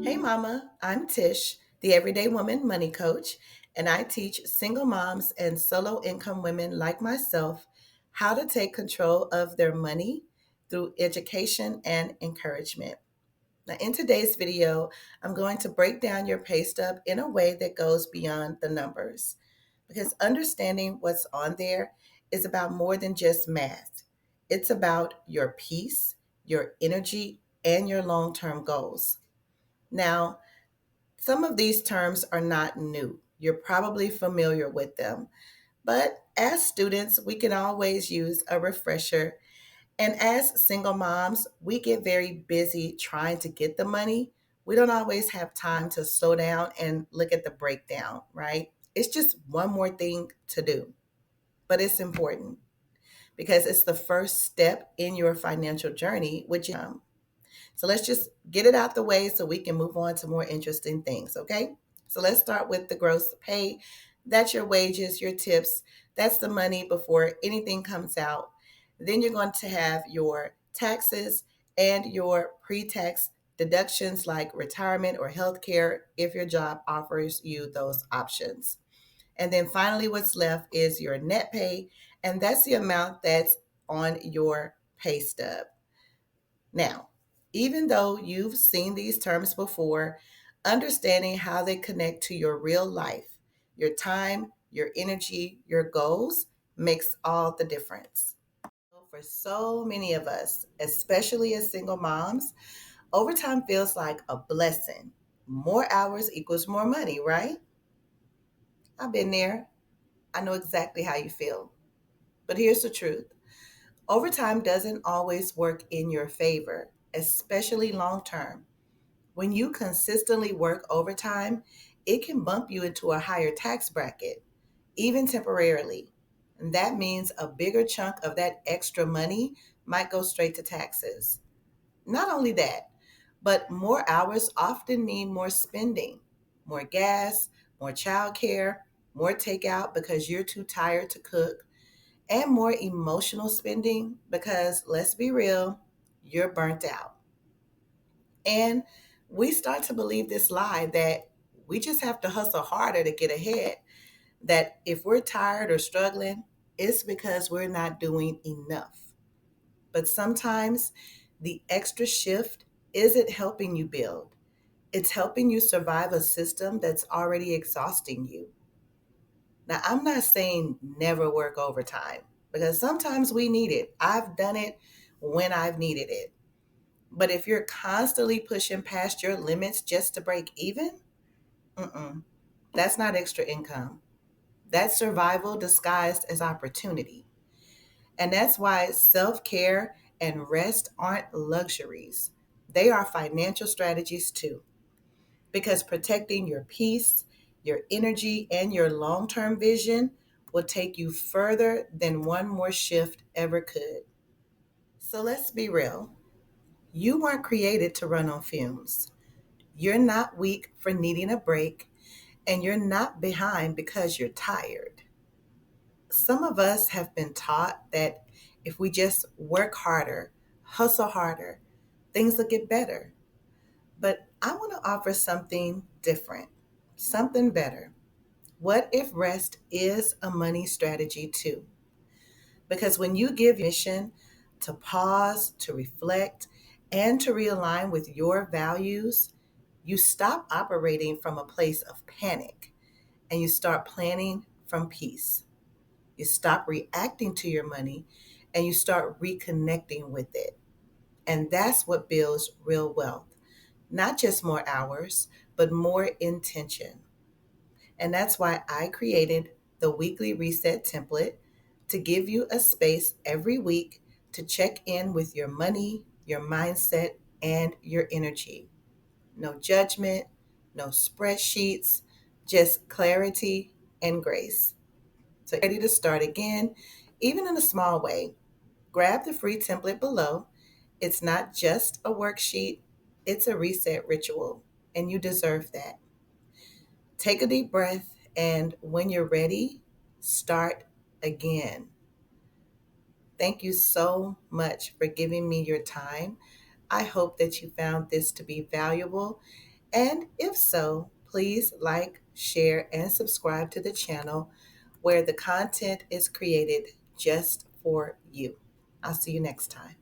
Hey Mama, I'm Tish, the Everyday Woman Money Coach, and I teach single moms and solo income women like myself how to take control of their money through education and encouragement. Now, in today's video, I'm going to break down your pay stub in a way that goes beyond the numbers because understanding what's on there is about more than just math. It's about your peace, your energy, and your long term goals. Now, some of these terms are not new. You're probably familiar with them. But as students, we can always use a refresher. And as single moms, we get very busy trying to get the money. We don't always have time to slow down and look at the breakdown, right? It's just one more thing to do, but it's important because it's the first step in your financial journey, which so let's just get it out the way so we can move on to more interesting things, okay? So let's start with the gross pay. That's your wages, your tips. That's the money before anything comes out. Then you're going to have your taxes and your pre-tax deductions like retirement or healthcare if your job offers you those options. And then finally, what's left is your net pay, and that's the amount that's on your pay stub. Now, even though you've seen these terms before, understanding how they connect to your real life, your time, your energy, your goals makes all the difference. For so many of us, especially as single moms, overtime feels like a blessing. More hours equals more money, right? I've been there. I know exactly how you feel. But here's the truth. Overtime doesn't always work in your favor, especially long term. When you consistently work overtime, it can bump you into a higher tax bracket, even temporarily. And that means a bigger chunk of that extra money might go straight to taxes. Not only that, but more hours often mean more spending, more gas, more childcare, more takeout because you're too tired to cook, and more emotional spending because, let's be real, you're burnt out. And we start to believe this lie that we just have to hustle harder to get ahead, that if we're tired or struggling, it's because we're not doing enough. But sometimes the extra shift isn't helping you build, it's helping you survive a system that's already exhausting you. Now, I'm not saying never work overtime because sometimes we need it. I've done it when I've needed it. But if you're constantly pushing past your limits just to break even, mm-mm, that's not extra income. That's survival disguised as opportunity. And that's why self care and rest aren't luxuries, they are financial strategies too. Because protecting your peace, your energy, and your long term vision will take you further than one more shift ever could. So let's be real. You weren't created to run on fumes. You're not weak for needing a break, and you're not behind because you're tired. Some of us have been taught that if we just work harder, hustle harder, things will get better. But I want to offer something different, something better. What if rest is a money strategy too? Because when you give permission to pause, to reflect, and to realign with your values, you stop operating from a place of panic and you start planning from peace. You stop reacting to your money and you start reconnecting with it. And that's what builds real wealth. Not just more hours, but more intention. And that's why I created the weekly reset template to give you a space every week to check in with your money, your mindset, and your energy. No judgment, no spreadsheets, just clarity and grace. So, ready to start again, even in a small way, grab the free template below. It's not just a worksheet, it's a reset ritual, and you deserve that. Take a deep breath, and when you're ready, start again. Thank you so much for giving me your time. I hope that you found this to be valuable. And if so, please like, share, and subscribe to the channel where the content is created just for you. I'll see you next time.